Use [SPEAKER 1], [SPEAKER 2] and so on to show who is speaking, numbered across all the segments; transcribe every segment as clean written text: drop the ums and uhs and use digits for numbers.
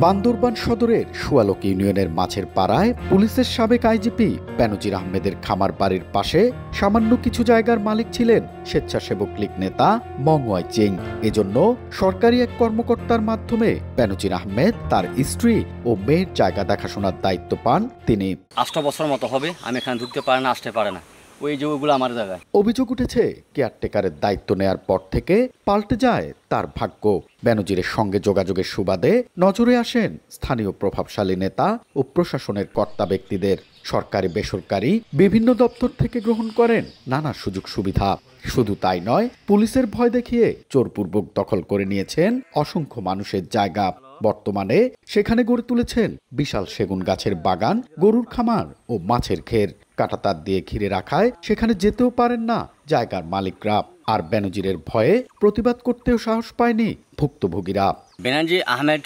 [SPEAKER 1] বান্দরবান সদরের সুয়ালক ইউনিয়নের মাছের পাড়ায় পুলিশের সাবেক আইজিপি বেনজির আহমেদের খামার বাড়ির পাশে সামান্য কিছু জায়গার মালিক ছিলেন স্বেচ্ছাসেবক লীগ নেতা মংওয়াই চেং। এজন্য সরকারি এক কর্মকর্তার মাধ্যমে বেনজির আহমেদ তার স্ত্রী ও মেয়ের জায়গা দেখাশোনার দায়িত্ব পান তিনি।
[SPEAKER 2] 8 বছর মতো হবে আমি এখানে ঢুকতে পারে না, আসতে পারে না, ওই জমিগুলো আমার জায়গায়।
[SPEAKER 1] অভিযোগ উঠেছে কেয়ারটেকারের দায়িত্ব নেয়ার পর থেকে পাল্টে যায় তার ভাগ্য। বেনজিরের সঙ্গে যোগাযোগের সুবাদে নজরে আসেন স্থানীয় প্রভাবশালী নেতা ও প্রশাসনের কর্তা ব্যক্তিদের। সরকারি বেসরকারি বিভিন্ন দপ্তর থেকে গ্রহণ করেন নানা সুযোগ সুবিধা। শুধু তাই নয়, পুলিশের ভয় দেখিয়ে জোরপূর্বক দখল করে নিয়েছেন অসংখ্য মানুষের জায়গা। বর্তমানে সেখানে গড়ে তুলেছেন বিশাল সেগুন গাছের বাগান, গরুর খামার ও মাছের ঘের। কাঁটাতার দিয়ে ঘিরে রাখায় সেখানে যেতেও পারেন না জায়গার মালিকরা। আর বেনজিরের ভয়ে প্রতিবাদ করতেও সাহস পায়নি ভুক্তভোগীরা।
[SPEAKER 2] বেনজির আহমেদ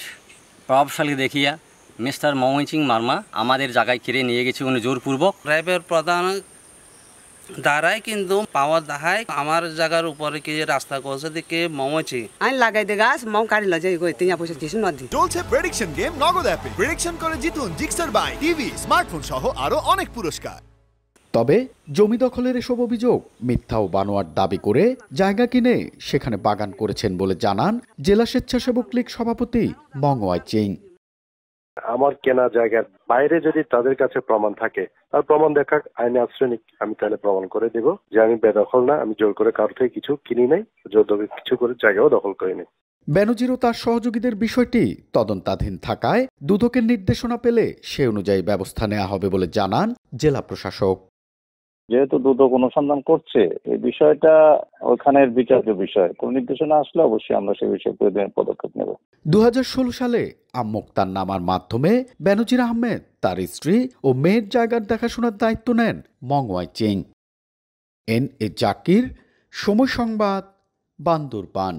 [SPEAKER 2] প্রভাবশালী দেখিয়া মিস্টার মংওয়াই চেং মার্মা আমাদের জায়গায় ঘিরে নিয়ে গেছে উনি জোরপূর্বক।
[SPEAKER 3] র্যাবের প্রধান দ্বারাই কিন্তু পাওয়ার দেখায় আমার জায়গার উপরে কি রাস্তা করছে দিকে মংওয়াই চেং
[SPEAKER 4] আইন লাগাই দে গাছ মং কারি লজে কই তিন পয়সা কিছু নদি
[SPEAKER 5] চলছে প্রেডিকশন গেম নগদ অ্যাপে। প্রেডিকশন করে জিতুন জিক্সার বাই টিভি, স্মার্টফোন সহ আরো অনেক পুরস্কার।
[SPEAKER 1] তবে জমি দখলের এসব অভিযোগ মিথ্যা ও বানোয়ার দাবি করে জায়গা কিনে সেখানে বাগান করেছেন বলে জানান জেলা স্বেচ্ছাসেবক লীগ সভাপতি মংওয়াই চেং।
[SPEAKER 6] আমার কেনা জায়গার বাইরে যদি তাদের কাছে প্রমাণ থাকে, তার প্রমাণ দেখাক, আইনে আশ্রয় নিক, আমি তাহলে প্রমাণ করে দেব যে আমি বেদখল না, আমি জোর করে কারো থেকে কিছু কিনি নাই, জোর কিছু করে জায়গাও দখল করে নেই।
[SPEAKER 1] বেনজির ও তার সহযোগীদের বিষয়টি তদন্তাধীন থাকায় দুদকের নির্দেশনা পেলে সে অনুযায়ী ব্যবস্থা নেওয়া হবে বলে জানান জেলা প্রশাসক।
[SPEAKER 7] যেহেতু দুদক অনুসন্ধান করছে, এই বিষয়টা ওখানের বিচার্য বিষয়, কোন নির্দেশনা আসলে অবশ্যই আমরা সেই বিষয়ে প্রয়োজনীয় পদক্ষেপ নেব।
[SPEAKER 1] 2016 সালে আমমোক্তার নামার মাধ্যমে বেনজির আহমেদ তার স্ত্রী ও মেয়ের জায়গার দেখাশোনার দায়িত্ব নেন মংওয়াই চেং। এন এ জাকির, সময় সংবাদ, বান্দরবান।